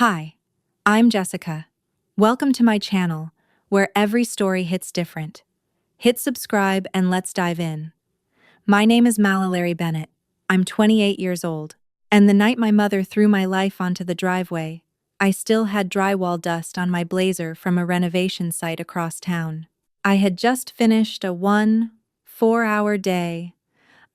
Hi, I'm Jessica. Welcome to my channel, where every story hits different. Hit subscribe and let's dive in. My name is Mallory Bennett. I'm 28 years old, and the night my mother threw my life onto the driveway, I still had drywall dust on my blazer from a renovation site across town. I had just finished a 4-hour day,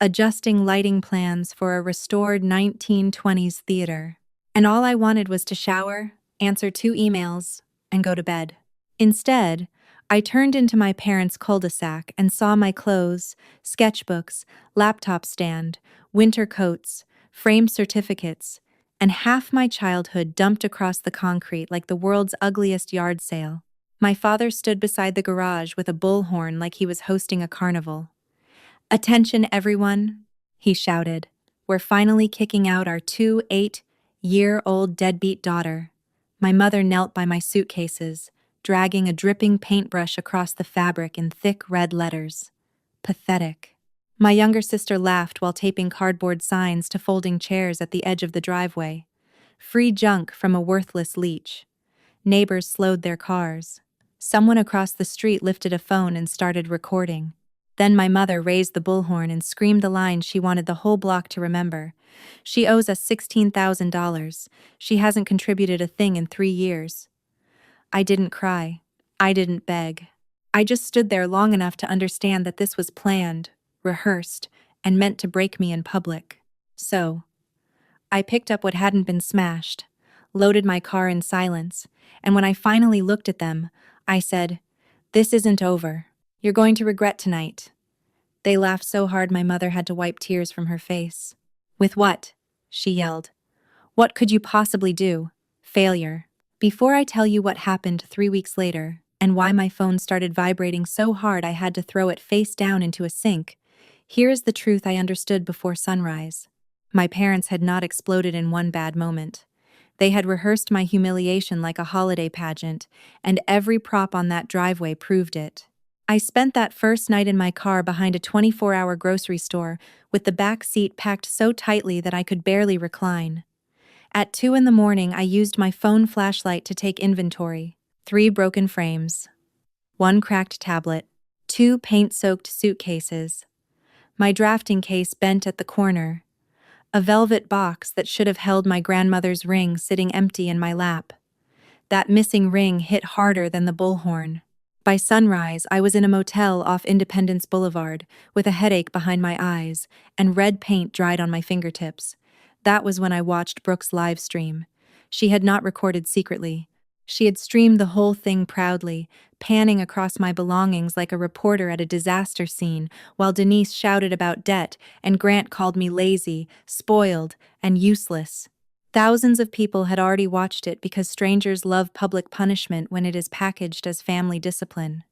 adjusting lighting plans for a restored 1920s theater. And all I wanted was to shower, answer 2 emails, and go to bed. Instead, I turned into my parents' cul-de-sac and saw my clothes, sketchbooks, laptop stand, winter coats, framed certificates, and half my childhood dumped across the concrete like the world's ugliest yard sale. My father stood beside the garage with a bullhorn like he was hosting a carnival. "Attention, everyone," he shouted. "We're finally kicking out our 8-year-old deadbeat daughter." My mother knelt by my suitcases, dragging a dripping paintbrush across the fabric in thick red letters. Pathetic. My younger sister laughed while taping cardboard signs to folding chairs at the edge of the driveway. Free junk from a worthless leech. Neighbors slowed their cars. Someone across the street lifted a phone and started recording. Then my mother raised the bullhorn and screamed the line she wanted the whole block to remember. "She owes us $16,000. She hasn't contributed a thing in 3 years." I didn't cry. I didn't beg. I just stood there long enough to understand that this was planned, rehearsed, and meant to break me in public. So, I picked up what hadn't been smashed, loaded my car in silence, and when I finally looked at them, I said, "This isn't over. You're going to regret tonight." They laughed so hard my mother had to wipe tears from her face. "With what?" she yelled. "What could you possibly do? Failure." Before I tell you what happened 3 weeks later, and why my phone started vibrating so hard I had to throw it face down into a sink, here is the truth I understood before sunrise. My parents had not exploded in one bad moment. They had rehearsed my humiliation like a holiday pageant, and every prop on that driveway proved it. I spent that first night in my car behind a 24-hour grocery store, with the back seat packed so tightly that I could barely recline. At 2 in the morning, I used my phone flashlight to take inventory. 3 broken frames, 1 cracked tablet, 2 paint-soaked suitcases, my drafting case bent at the corner, a velvet box that should have held my grandmother's ring sitting empty in my lap. That missing ring hit harder than the bullhorn. By sunrise, I was in a motel off Independence Boulevard, with a headache behind my eyes and red paint dried on my fingertips. That was when I watched Brooke's live stream. She had not recorded secretly. She had streamed the whole thing proudly, panning across my belongings like a reporter at a disaster scene, while Denise shouted about debt and Grant called me lazy, spoiled, and useless. Thousands of people had already watched it because strangers love public punishment when it is packaged as family discipline.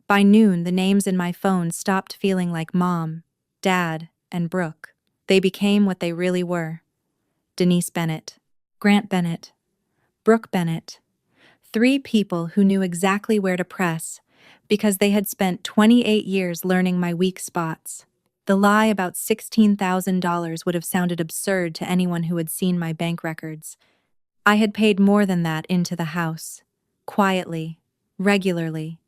By noon, the names in my phone stopped feeling like Mom, Dad, and Brooke. They became what they really were. Denise Bennett, Grant Bennett, Brooke Bennett. 3 people who knew exactly where to press because they had spent 28 years learning my weak spots. The lie about $16,000 would have sounded absurd to anyone who had seen my bank records. I had paid more than that into the house. Quietly. Regularly.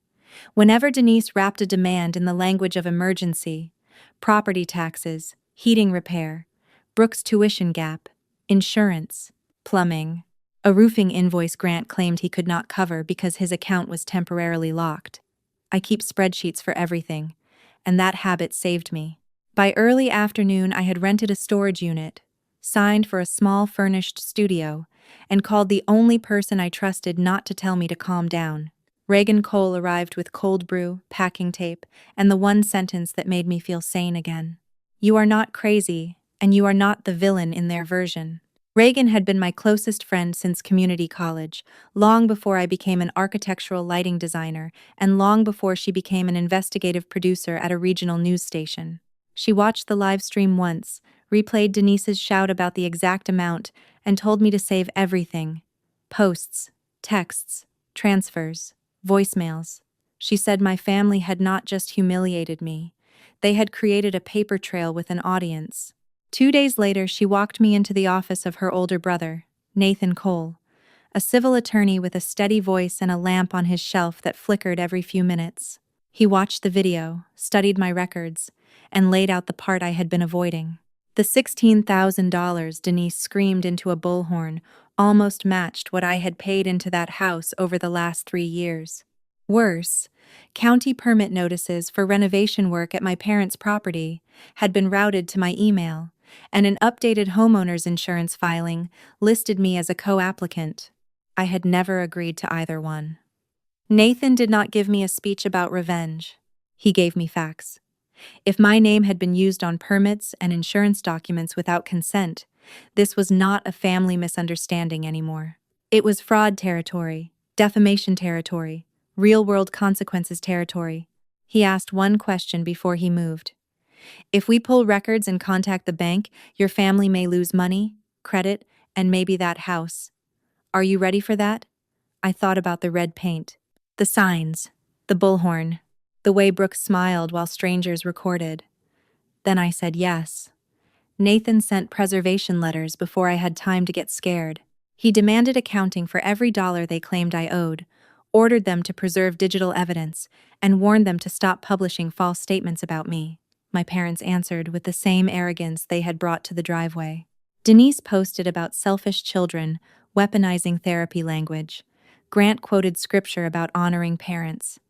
Whenever Denise wrapped a demand in the language of emergency, property taxes, heating repair, Brooke's tuition gap, insurance, plumbing, a roofing invoice Grant claimed he could not cover because his account was temporarily locked. I keep spreadsheets for everything, and that habit saved me. By early afternoon, I had rented a storage unit, signed for a small furnished studio, and called the only person I trusted not to tell me to calm down. Reagan Cole arrived with cold brew, packing tape, and the one sentence that made me feel sane again. "You are not crazy, and you are not the villain in their version." Reagan had been my closest friend since community college, long before I became an architectural lighting designer, and long before she became an investigative producer at a regional news station. She watched the live stream once, replayed Denise's shout about the exact amount, and told me to save everything. Posts, texts, transfers, voicemails. She said my family had not just humiliated me. They had created a paper trail with an audience. 2 days later, she walked me into the office of her older brother, Nathan Cole, a civil attorney with a steady voice and a lamp on his shelf that flickered every few minutes. He watched the video, studied my records, and laid out the part I had been avoiding. The $16,000 Denise screamed into a bullhorn almost matched what I had paid into that house over the last 3 years. Worse, county permit notices for renovation work at my parents' property had been routed to my email, and an updated homeowner's insurance filing listed me as a co-applicant. I had never agreed to either one. Nathan did not give me a speech about revenge. He gave me facts. If my name had been used on permits and insurance documents without consent, this was not a family misunderstanding anymore. It was fraud territory, defamation territory, real-world consequences territory. He asked one question before he moved. If we pull records and contact the bank, your family may lose money, credit, and maybe that house. Are you ready for that? I thought about the red paint, the signs, the bullhorn, the way Brooke smiled while strangers recorded. Then I said yes. Nathan sent preservation letters before I had time to get scared. He demanded accounting for every dollar they claimed I owed, ordered them to preserve digital evidence, and warned them to stop publishing false statements about me. My parents answered with the same arrogance they had brought to the driveway. Denise posted about selfish children weaponizing therapy language. Grant quoted scripture about honoring parents.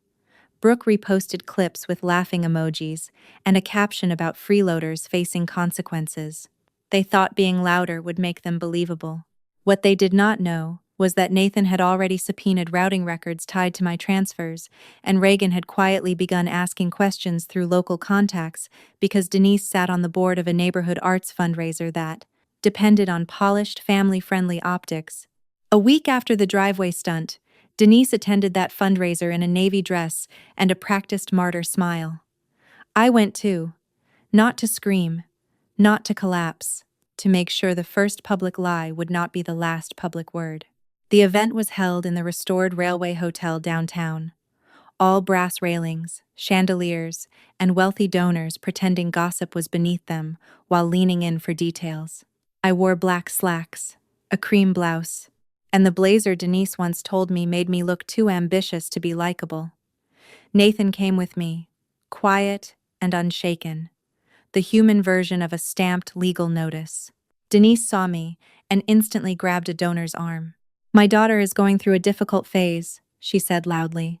Brooke reposted clips with laughing emojis and a caption about freeloaders facing consequences. They thought being louder would make them believable. What they did not know was that Nathan had already subpoenaed routing records tied to my transfers, and Reagan had quietly begun asking questions through local contacts because Denise sat on the board of a neighborhood arts fundraiser that depended on polished, family-friendly optics. A week after the driveway stunt, Denise attended that fundraiser in a navy dress and a practiced martyr smile. I went too, not to scream, not to collapse, to make sure the first public lie would not be the last public word. The event was held in the restored Railway Hotel downtown. All brass railings, chandeliers, and wealthy donors pretending gossip was beneath them while leaning in for details. I wore black slacks, a cream blouse, and the blazer Denise once told me made me look too ambitious to be likable. Nathan came with me, quiet and unshaken, the human version of a stamped legal notice. Denise saw me and instantly grabbed a donor's arm. "My daughter is going through a difficult phase," she said loudly,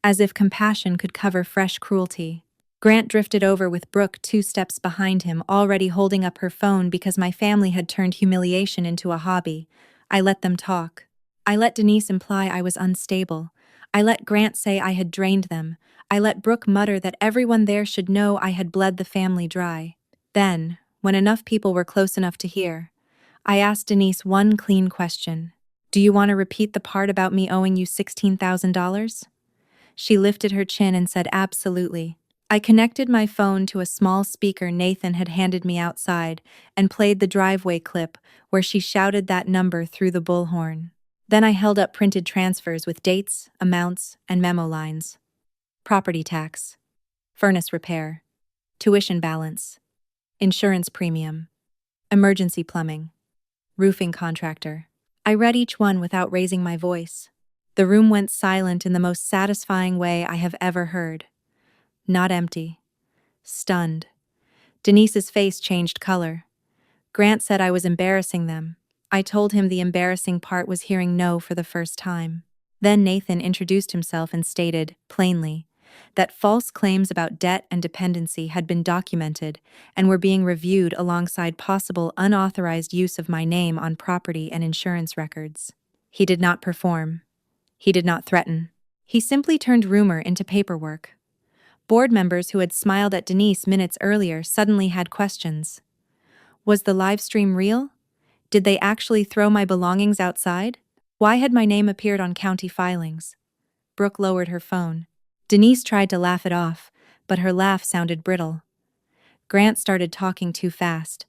as if compassion could cover fresh cruelty. Grant drifted over with Brooke 2 steps behind him, already holding up her phone because my family had turned humiliation into a hobby. I let them talk. I let Denise imply I was unstable. I let Grant say I had drained them. I let Brooke mutter that everyone there should know I had bled the family dry. Then, when enough people were close enough to hear, I asked Denise one clean question. "Do you want to repeat the part about me owing you $16,000? She lifted her chin and said absolutely. I connected my phone to a small speaker Nathan had handed me outside and played the driveway clip where she shouted that number through the bullhorn. Then I held up printed transfers with dates, amounts, and memo lines. Property tax, furnace repair, tuition balance, insurance premium, emergency plumbing, roofing contractor. I read each one without raising my voice. The room went silent in the most satisfying way I have ever heard. Not empty. Stunned. Denise's face changed color. Grant said I was embarrassing them. I told him the embarrassing part was hearing no for the first time. Then Nathan introduced himself and stated, plainly, that false claims about debt and dependency had been documented and were being reviewed alongside possible unauthorized use of my name on property and insurance records. He did not perform. He did not threaten. He simply turned rumor into paperwork. Board members who had smiled at Denise minutes earlier suddenly had questions. Was the live stream real? Did they actually throw my belongings outside? Why had my name appeared on county filings? Brooke lowered her phone. Denise tried to laugh it off, but her laugh sounded brittle. Grant started talking too fast.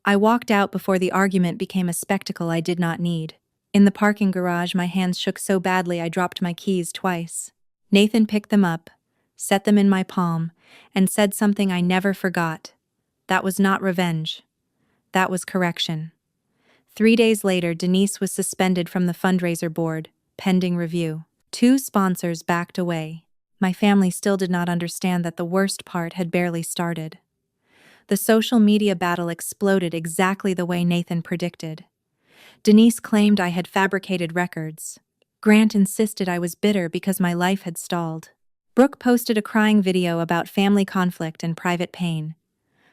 I walked out before the argument became a spectacle I did not need. In the parking garage, my hands shook so badly I dropped my keys twice. Nathan picked them up, set them in my palm, and said something I never forgot. That was not revenge. That was correction. 3 days later, Denise was suspended from the fundraiser board, pending review. 2 sponsors backed away. My family still did not understand that the worst part had barely started. The social media battle exploded exactly the way Nathan predicted. Denise claimed I had fabricated records. Grant insisted I was bitter because my life had stalled. Brooke posted a crying video about family conflict and private pain.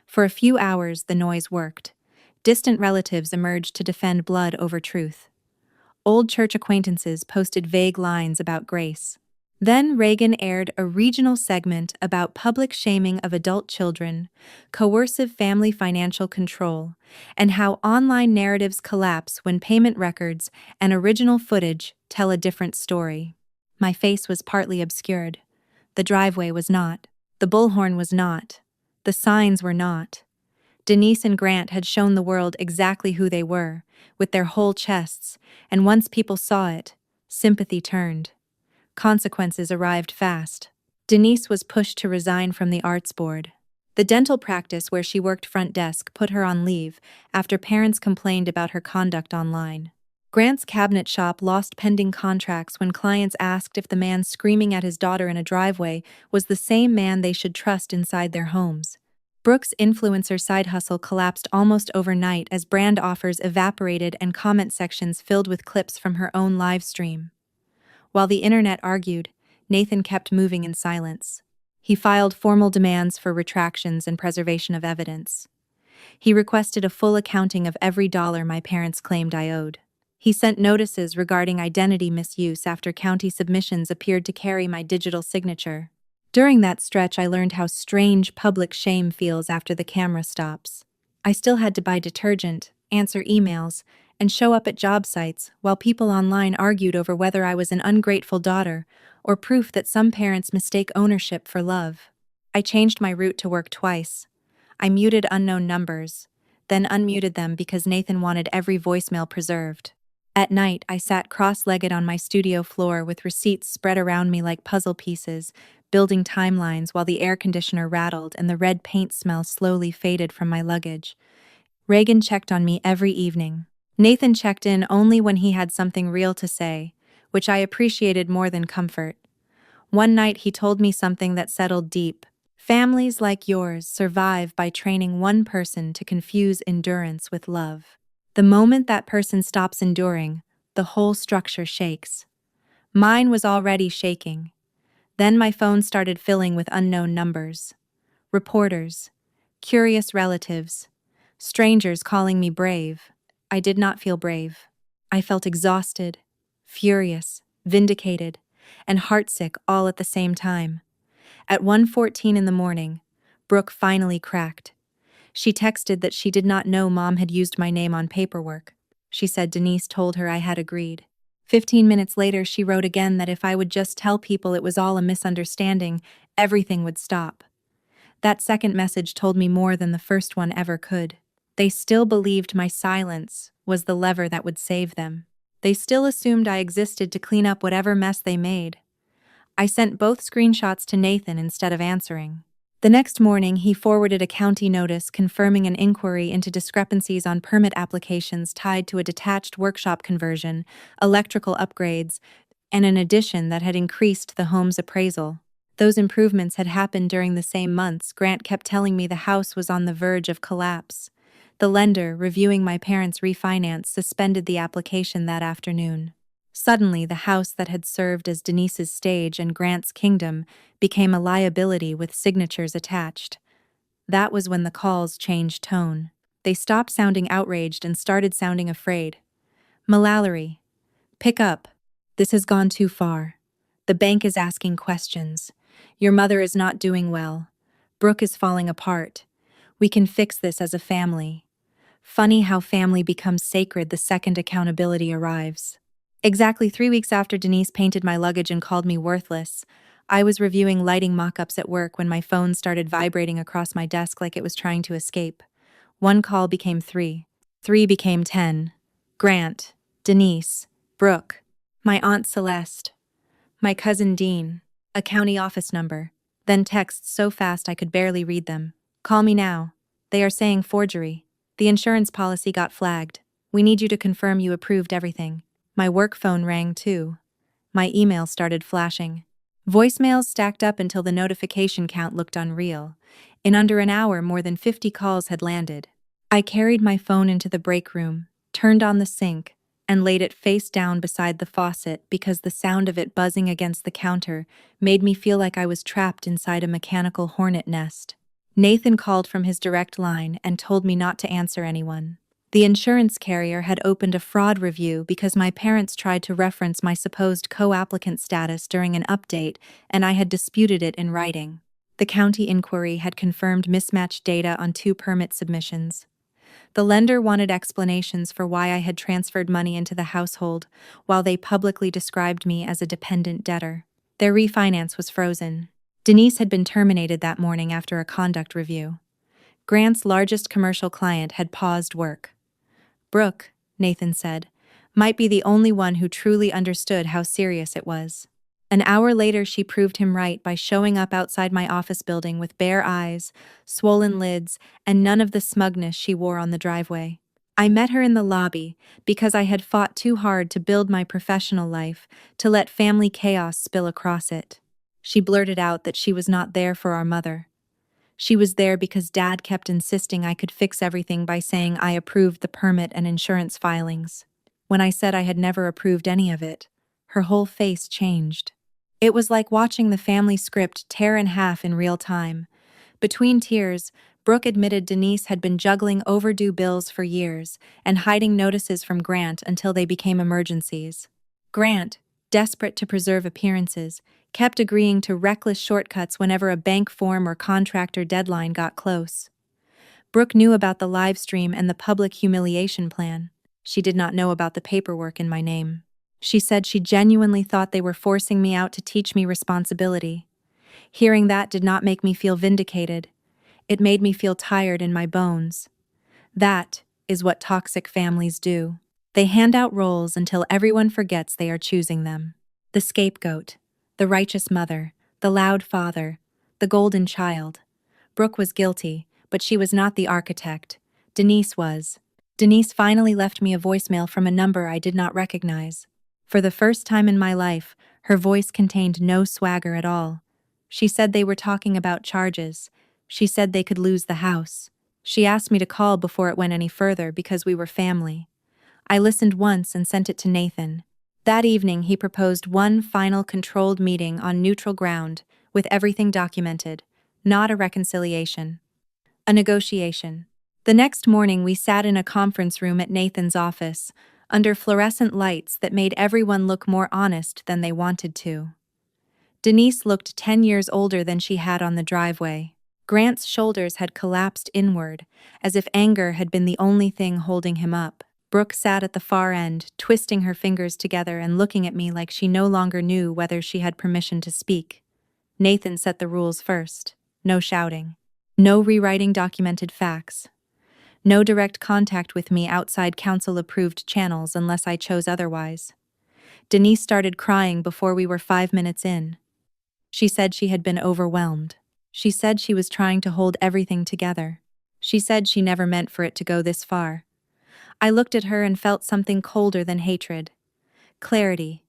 For a few hours, the noise worked. Distant relatives emerged to defend blood over truth. Old church acquaintances posted vague lines about grace. Then Reagan aired a regional segment about public shaming of adult children, coercive family financial control, and how online narratives collapse when payment records and original footage tell a different story. My face was partly obscured. The driveway was not. The bullhorn was not. The signs were not. Denise and Grant had shown the world exactly who they were, with their whole chests, and once people saw it, sympathy turned. Consequences arrived fast. Denise was pushed to resign from the arts board. The dental practice where she worked front desk put her on leave after parents complained about her conduct online. Grant's cabinet shop lost pending contracts when clients asked if the man screaming at his daughter in a driveway was the same man they should trust inside their homes. Brooke's influencer side hustle collapsed almost overnight as brand offers evaporated and comment sections filled with clips from her own live stream. While the internet argued, Nathan kept moving in silence. He filed formal demands for retractions and preservation of evidence. He requested a full accounting of every dollar my parents claimed I owed. He sent notices regarding identity misuse after county submissions appeared to carry my digital signature. During that stretch, I learned how strange public shame feels after the camera stops. I still had to buy detergent, answer emails, and show up at job sites while people online argued over whether I was an ungrateful daughter or proof that some parents mistake ownership for love. I changed my route to work twice. I muted unknown numbers, then unmuted them because Nathan wanted every voicemail preserved. At night, I sat cross-legged on my studio floor with receipts spread around me like puzzle pieces, building timelines while the air conditioner rattled and the red paint smell slowly faded from my luggage. Reagan checked on me every evening. Nathan checked in only when he had something real to say, which I appreciated more than comfort. One night he told me something that settled deep. Families like yours survive by training one person to confuse endurance with love. The moment that person stops enduring, the whole structure shakes. Mine was already shaking. Then my phone started filling with unknown numbers. Reporters, curious relatives, strangers calling me brave. I did not feel brave. I felt exhausted, furious, vindicated, and heartsick all at the same time. At 1:14 in the morning, Brooke finally cracked. She texted that she did not know Mom had used my name on paperwork. She said Denise told her I had agreed. 15 minutes later, she wrote again that if I would just tell people it was all a misunderstanding, everything would stop. That second message told me more than the first one ever could. They still believed my silence was the lever that would save them. They still assumed I existed to clean up whatever mess they made. I sent both screenshots to Nathan instead of answering. The next morning, he forwarded a county notice confirming an inquiry into discrepancies on permit applications tied to a detached workshop conversion, electrical upgrades, and an addition that had increased the home's appraisal. Those improvements had happened during the same months. Grant kept telling me the house was on the verge of collapse. The lender, reviewing my parents' refinance, suspended the application that afternoon. Suddenly, the house that had served as Denise's stage and Grant's kingdom became a liability with signatures attached. That was when the calls changed tone. They stopped sounding outraged and started sounding afraid. Mallory, pick up. This has gone too far. The bank is asking questions. Your mother is not doing well. Brooke is falling apart. We can fix this as a family. Funny how family becomes sacred the second accountability arrives. Exactly 3 weeks after Denise painted my luggage and called me worthless, I was reviewing lighting mock-ups at work when my phone started vibrating across my desk like it was trying to escape. 1 call became 3. 3 became 10. Grant, Denise, Brooke, my Aunt Celeste, my cousin Dean, a county office number, then texts so fast I could barely read them. Call me now. They are saying forgery. The insurance policy got flagged. We need you to confirm you approved everything. My work phone rang too. My email started flashing. Voicemails stacked up until the notification count looked unreal. In under an hour, more than 50 calls had landed. I carried my phone into the break room, turned on the sink, and laid it face down beside the faucet because the sound of it buzzing against the counter made me feel like I was trapped inside a mechanical hornet nest. Nathan called from his direct line and told me not to answer anyone. The insurance carrier had opened a fraud review because my parents tried to reference my supposed co-applicant status during an update, and I had disputed it in writing. The county inquiry had confirmed mismatched data on 2 permit submissions. The lender wanted explanations for why I had transferred money into the household, while they publicly described me as a dependent debtor. Their refinance was frozen. Denise had been terminated that morning after a conduct review. Grant's largest commercial client had paused work. Brooke, Nathan said, might be the only one who truly understood how serious it was. An hour later, she proved him right by showing up outside my office building with bare eyes, swollen lids, and none of the smugness she wore on the driveway. I met her in the lobby because I had fought too hard to build my professional life to let family chaos spill across it. She blurted out that she was not there for our mother. She was there because Dad kept insisting I could fix everything by saying I approved the permit and insurance filings. When I said I had never approved any of it, her whole face changed. It was like watching the family script tear in half in real time. Between tears, Brooke admitted Denise had been juggling overdue bills for years and hiding notices from Grant until they became emergencies. Grant, desperate to preserve appearances, kept agreeing to reckless shortcuts whenever a bank form or contractor deadline got close. Brooke knew about the live stream and the public humiliation plan. She did not know about the paperwork in my name. She said she genuinely thought they were forcing me out to teach me responsibility. Hearing that did not make me feel vindicated. It made me feel tired in my bones. That is what toxic families do. They hand out roles until everyone forgets they are choosing them. The scapegoat, the righteous mother, the loud father, the golden child. Brooke was guilty, but she was not the architect. Denise was. Denise finally left me a voicemail from a number I did not recognize. For the first time in my life, her voice contained no swagger at all. She said they were talking about charges. She said they could lose the house. She asked me to call before it went any further because we were family. I listened once and sent it to Nathan. That evening, he proposed one final controlled meeting on neutral ground, with everything documented, not a reconciliation. A negotiation. The next morning, we sat in a conference room at Nathan's office, under fluorescent lights that made everyone look more honest than they wanted to. Denise looked 10 years older than she had on the driveway. Grant's shoulders had collapsed inward, as if anger had been the only thing holding him up. Brooke sat at the far end, twisting her fingers together and looking at me like she no longer knew whether she had permission to speak. Nathan set the rules first. No shouting. No rewriting documented facts. No direct contact with me outside council-approved channels unless I chose otherwise. Denise started crying before we were 5 minutes in. She said she had been overwhelmed. She said she was trying to hold everything together. She said she never meant for it to go this far. I looked at her and felt something colder than hatred. Clarity.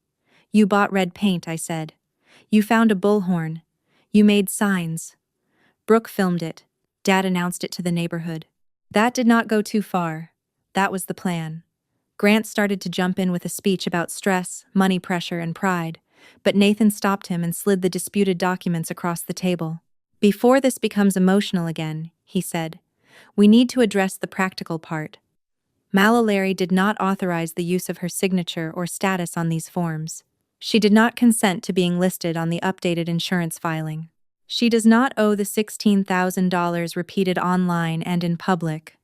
You bought red paint, I said. You found a bullhorn. You made signs. Brooke filmed it. Dad announced it to the neighborhood. That did not go too far. That was the plan. Grant started to jump in with a speech about stress, money pressure, and pride, but Nathan stopped him and slid the disputed documents across the table. Before this becomes emotional again, he said, we need to address the practical part. Malalari did not authorize the use of her signature or status on these forms. She did not consent to being listed on the updated insurance filing. She does not owe the $16,000 repeated online and in public.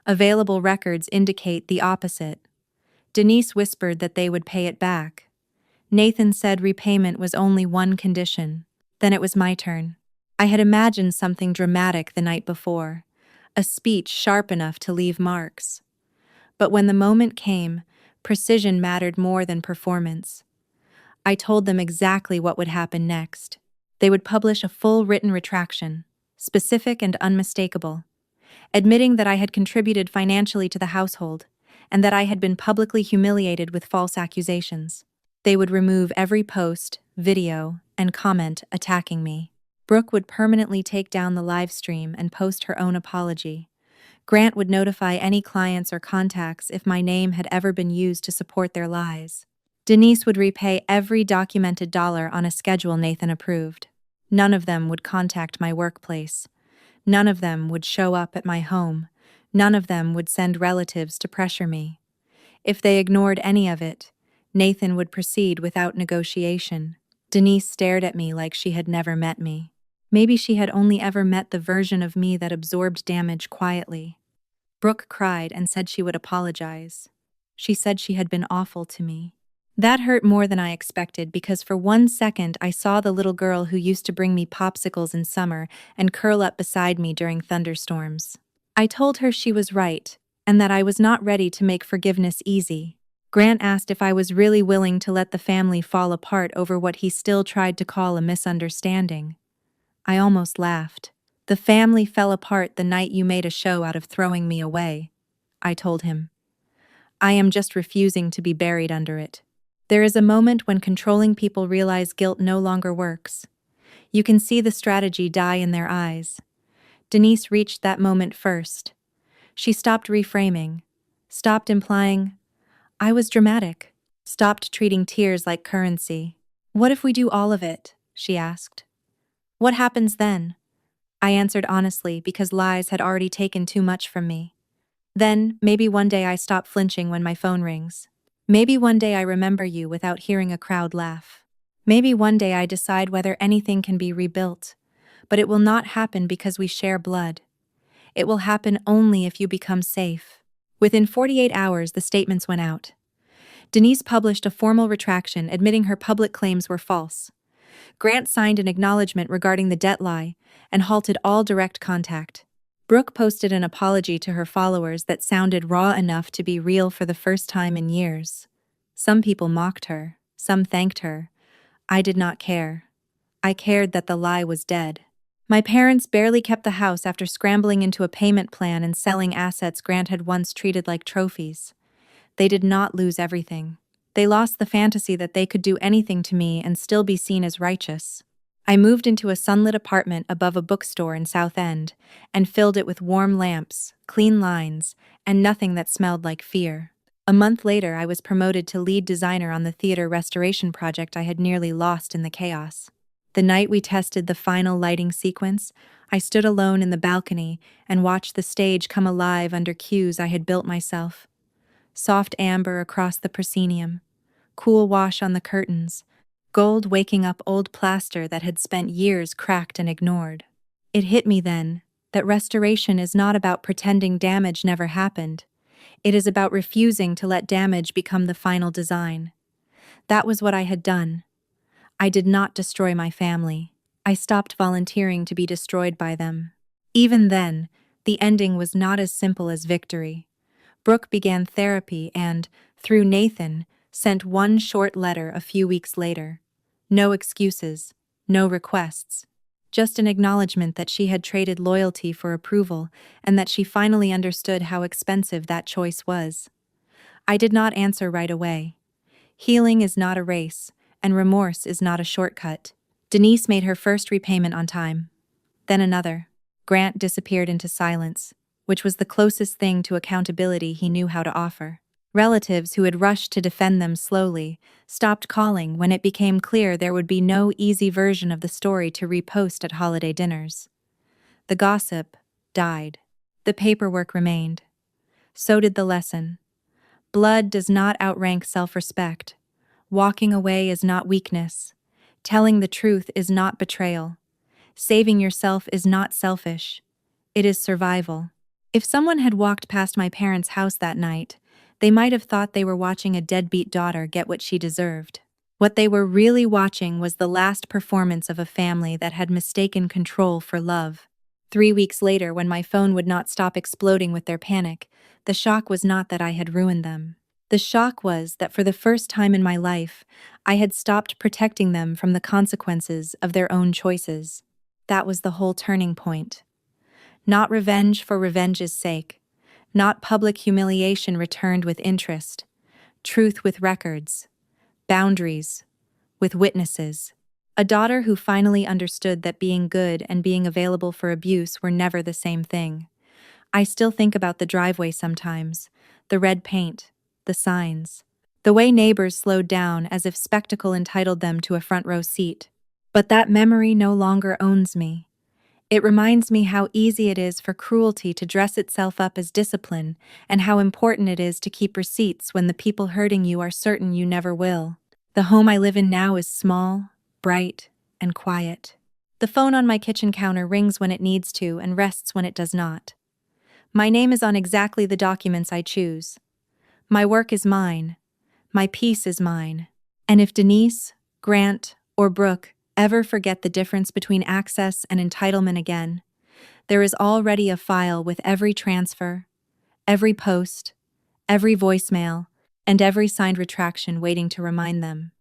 Available records indicate the opposite. Denise whispered that they would pay it back. Nathan said repayment was only one condition. Then it was my turn. I had imagined something dramatic the night before, a speech sharp enough to leave marks. But when the moment came, precision mattered more than performance. I told them exactly what would happen next. They would publish a full written retraction, specific and unmistakable, admitting that I had contributed financially to the household, and that I had been publicly humiliated with false accusations. They would remove every post, video, and comment attacking me. Brooke would permanently take down the live stream and post her own apology. Grant would notify any clients or contacts if my name had ever been used to support their lies. Denise would repay every documented dollar on a schedule Nathan approved. None of them would contact my workplace. None of them would show up at my home. None of them would send relatives to pressure me. If they ignored any of it, Nathan would proceed without negotiation. Denise stared at me like she had never met me. Maybe she had only ever met the version of me that absorbed damage quietly. Brooke cried and said she would apologize. She said she had been awful to me. That hurt more than I expected because for 1 second I saw the little girl who used to bring me popsicles in summer and curl up beside me during thunderstorms. I told her she was right, and that I was not ready to make forgiveness easy. Grant asked if I was really willing to let the family fall apart over what he still tried to call a misunderstanding. I almost laughed. The family fell apart the night you made a show out of throwing me away, I told him. I am just refusing to be buried under it. There is a moment when controlling people realize guilt no longer works. You can see the strategy die in their eyes. Denise reached that moment first. She stopped reframing, stopped implying, I was dramatic, stopped treating tears like currency. What if we do all of it? She asked. What happens then? I answered honestly because lies had already taken too much from me. Then, maybe one day I stop flinching when my phone rings. Maybe one day I remember you without hearing a crowd laugh. Maybe one day I decide whether anything can be rebuilt. But it will not happen because we share blood. It will happen only if you become safe. Within 48 hours, the statements went out. Denise published a formal retraction admitting her public claims were false. Grant signed an acknowledgement regarding the debt lie and halted all direct contact. Brooke posted an apology to her followers that sounded raw enough to be real for the first time in years. Some people mocked her, some thanked her. I did not care. I cared that the lie was dead. My parents barely kept the house after scrambling into a payment plan and selling assets Grant had once treated like trophies. They did not lose everything. They lost the fantasy that they could do anything to me and still be seen as righteous. I moved into a sunlit apartment above a bookstore in South End and filled it with warm lamps, clean lines, and nothing that smelled like fear. A month later, I was promoted to lead designer on the theater restoration project I had nearly lost in the chaos. The night we tested the final lighting sequence, I stood alone in the balcony and watched the stage come alive under cues I had built myself. Soft amber across the proscenium, cool wash on the curtains, gold waking up old plaster that had spent years cracked and ignored. It hit me then that restoration is not about pretending damage never happened. It is about refusing to let damage become the final design. That was what I had done. I did not destroy my family. I stopped volunteering to be destroyed by them. Even then, the ending was not as simple as victory. Brooke began therapy and, through Nathan, sent one short letter a few weeks later. No excuses, no requests. Just an acknowledgement that she had traded loyalty for approval and that she finally understood how expensive that choice was. I did not answer right away. Healing is not a race, and remorse is not a shortcut. Denise made her first repayment on time. Then another. Grant disappeared into silence, which was the closest thing to accountability he knew how to offer. Relatives who had rushed to defend them slowly stopped calling when it became clear there would be no easy version of the story to repost at holiday dinners. The gossip died. The paperwork remained. So did the lesson. Blood does not outrank self-respect. Walking away is not weakness. Telling the truth is not betrayal. Saving yourself is not selfish. It is survival. If someone had walked past my parents' house that night, they might have thought they were watching a deadbeat daughter get what she deserved. What they were really watching was the last performance of a family that had mistaken control for love. 3 weeks later, when my phone would not stop exploding with their panic, the shock was not that I had ruined them. The shock was that for the first time in my life, I had stopped protecting them from the consequences of their own choices. That was the whole turning point. Not revenge for revenge's sake. Not public humiliation returned with interest, truth with records, boundaries with witnesses. A daughter who finally understood that being good and being available for abuse were never the same thing. I still think about the driveway sometimes, the red paint, the signs, the way neighbors slowed down as if spectacle entitled them to a front row seat. But that memory no longer owns me. It reminds me how easy it is for cruelty to dress itself up as discipline, and how important it is to keep receipts when the people hurting you are certain you never will. The home I live in now is small, bright, and quiet. The phone on my kitchen counter rings when it needs to and rests when it does not. My name is on exactly the documents I choose. My work is mine. My peace is mine. And if Denise, Grant, or Brooke ever forget the difference between access and entitlement again, there is already a file with every transfer, every post, every voicemail, and every signed retraction waiting to remind them.